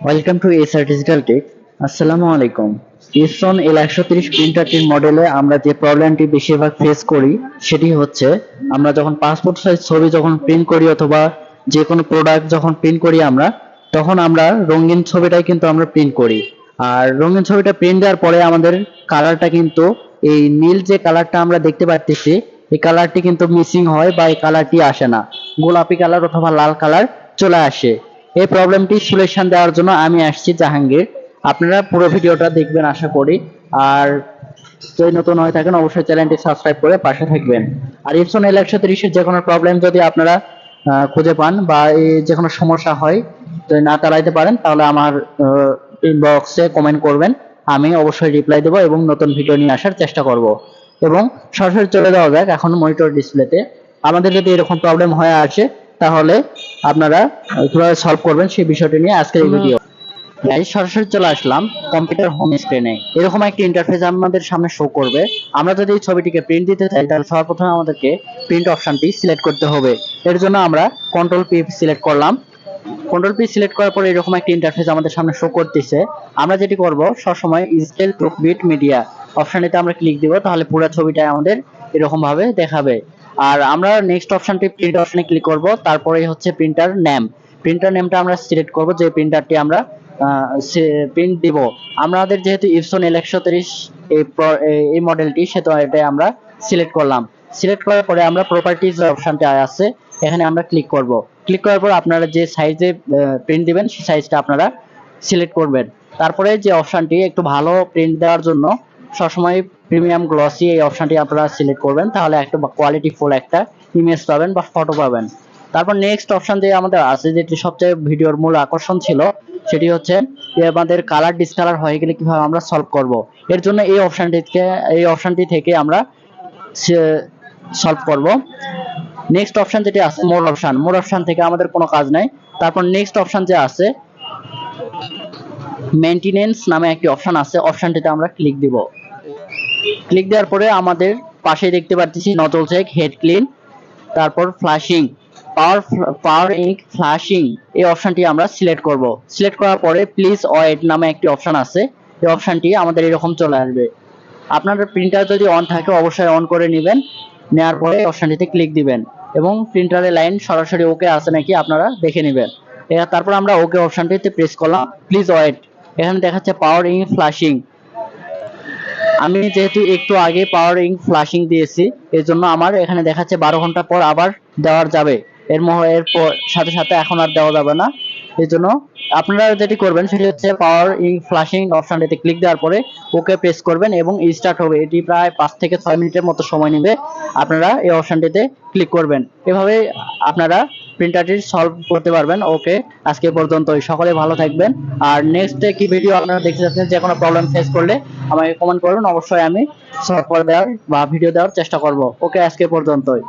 Welcome to SR digital tech. আসসালামু আলাইকুম। Epson L130 প্রিন্টারটির মডেলে আমরা যে প্রবলেমটি বেশিরভাগ ফেস করি সেটি হচ্ছে আমরা যখন পাসপোর্ট সাইজ ছবি যখন প্রিন্ট করি অথবা যে কোনো প্রোডাক্ট যখন প্রিন্ট করি আমরা তখন আমরা রঙিন ছবিটাই কিন্তু আমরা প্রিন্ট করি। আর রঙিন ছবিটা প্রিন্ট দেওয়ার পরে আমাদের কালারটা কিন্তু এই নীল যে কালারটা আমরা দেখতে পাচ্ছি এই কালারটি কিন্তু মিসিং হয় বা এই কালারটি আসে না, গোলাপি কালার অথবা লাল কালার চলে আসে। এই প্রবলেমটি সলিউশন দেওয়ার জন্য আমি আসছি জাহাঙ্গীর। আপনারা পুরো ভিডিওটা দেখবেন আশা করি। আর যদি নতুন হয়ে থাকেন অবশ্যই চ্যানেলটি সাবস্ক্রাইব করে পাশে থাকবেন। আর Epson L130 এর যে কোনো প্রবলেম যদি আপনারা খুঁজে পান বা এই যে কোনো সমস্যা হয় যদি না চালাইতে পারেন তাহলে আমার ইনবক্সে কমেন্ট করবেন, আমি অবশ্যই রিপ্লাই দেবো এবং নতুন ভিডিও নিয়ে আসার চেষ্টা করব। এবং সরাসরি চলে যাওয়া যাক এখন মনিটর ডিসপ্লেতে। আমাদের যদি এরকম প্রবলেম হয়ে আসে তাহলে আপনারা কিভাবে সলভ করবেন সেই বিষয়টি নিয়ে আজকের এই ভিডিও। গাইস, সরাসরি চলে আসলাম কম্পিউটার হোম স্ক্রিনে। এরকম একটা ইন্টারফেস আমাদের সামনে শো করবে। আমরা যদি এই ছবিটিকে প্রিন্ট দিতে চাই তাহলে সর্বপ্রথমে আমাদেরকে প্রিন্ট অপশনটি সিলেক্ট করতে হবে। এর জন্য আমরা কন্ট্রোল পি সিলেক্ট করলাম। কন্ট্রোল পি সিলেক্ট করার পরে এরকম একটা ইন্টারফেস আমাদের সামনে শো করতেছে। আমরা যেটি করব সবসময় স্কেল টু বিট মিডিয়া অপশনটিতে আমরা ক্লিক দিব, তাহলে পুরো ছবিটা আমাদের এরকম ভাবে দেখাবে। আর আমরা নেক্সট অপশনটি প্রিন্ট অপশনে ক্লিক করব, তারপরেই হচ্ছে প্রিন্টার নেম। প্রিন্টার নেমটা আমরা সিলেক্ট করব যে প্রিন্টারটি আমরা প্রিন্ট দিব। আমাদের যেহেতু Epson L130 এই মডেলটি সেটা এটা আমরা সিলেক্ট করলাম। সিলেক্ট করার পরে আমরা প্রপার্টিজ অপশনটা আছে এখানে আমরা ক্লিক করব। ক্লিক করার পর আপনারা যে সাইজে প্রিন্ট দিবেন সেই সাইজটা আপনারা সিলেক্ট করবেন। তারপরে যে অপশনটি একটু ভালো প্রিন্ট দেওয়ার জন্য সবসময় প্রিমিয়াম গ্লসি এই অপশনটি আপনারা সিলেক্ট করবেন, তাহলে একটা কোয়ালিটি ফুল একটা ইমেজ পাবেন বা ফটো পাবেন। তারপর নেক্সট অপশন যে আমাদের আছে যেটি সবচেয়ে ভিডিওর মূল আকর্ষণ ছিল সেটি হচ্ছে আমাদের কালার ডিসকালার হয়ে গেলে কিভাবে আমরা সলভ করব। এর জন্য এই অপশনটি থেকে আমরা সলভ করব। নেক্সট অপশন যেটি আছে মোর অপশন থেকে আমাদের কোনো কাজ নাই। তারপর নেক্সট অপশন যে আছে মেইনটেনেন্স নামে একটি অপশন আছে, অপশনটিতে আমরা ক্লিক দিব। ক্লিক দেওয়ার পরে আমাদের পাশে দেখতে পাচ্ছি নজল চেক, হেড ক্লিন, তারপর ফ্ল্যাশিং, পাওয়ার ইঙ্ক ফ্ল্যাশিং এই অপশনটি আমরা সিলেক্ট করব। সিলেক্ট করার পরে প্লিজ ওয়েট নামে একটি অপশন আছে, এই অপশনটি আমাদের এরকম চলে আসবে। আপনার প্রিন্টার যদি অন থাকে অবশ্যই অন করে নেবেন, নেওয়ার পরে অপশনটিতে ক্লিক দিবেন এবং প্রিন্টারের লাইন সরাসরি ওকে আছে নাকি আপনারা দেখে নেবেন। তারপর আমরা ওকে অপশনটিতে প্রেস করলাম। প্লিজ ওয়েট, এখানে দেখাচ্ছে পাওয়ার ইঙ্ক ফ্ল্যাশিং। আমি যেহেতু একটু আগে পাওয়ার ইঙ্ক ফ্ল্যাশিং দিয়েছি এর জন্য আমার এখানে দেখাচ্ছে 12 ঘন্টা পর আবার দেওয়ার যাবে। এর সাথে সাথে এখন আর দেওয়া যাবে না। এই জন্য আপনারা যেটি করবেন সেটি হচ্ছে পাওয়ার ইঙ্ক ফ্ল্যাশিং অপশনটিতে ক্লিক দেওয়ার পরে ওকে প্রেস করবেন এবং স্টার্ট হবে। এটি প্রায় 5 থেকে 6 মিনিটের মতো সময় নেবে। আপনারা এই অপশনটিতে ক্লিক করবেন। এভাবে আপনারা প্রিন্টারটি সলভ করতে পারবেন। ওকে, আজকে পর্যন্তই। সকলে ভালো থাকবেন। আর নেক্সট কি ভিডিও আপনারা দেখতে চাচ্ছেন, যে কোনো প্রবলেম ফেস করলে আমাকে কমেন্ট করবেন, অবশ্যই আমি সলভ করে দেওয়ার বা ভিডিও দেওয়ার চেষ্টা করব। ওকে, আজকে পর্যন্তই।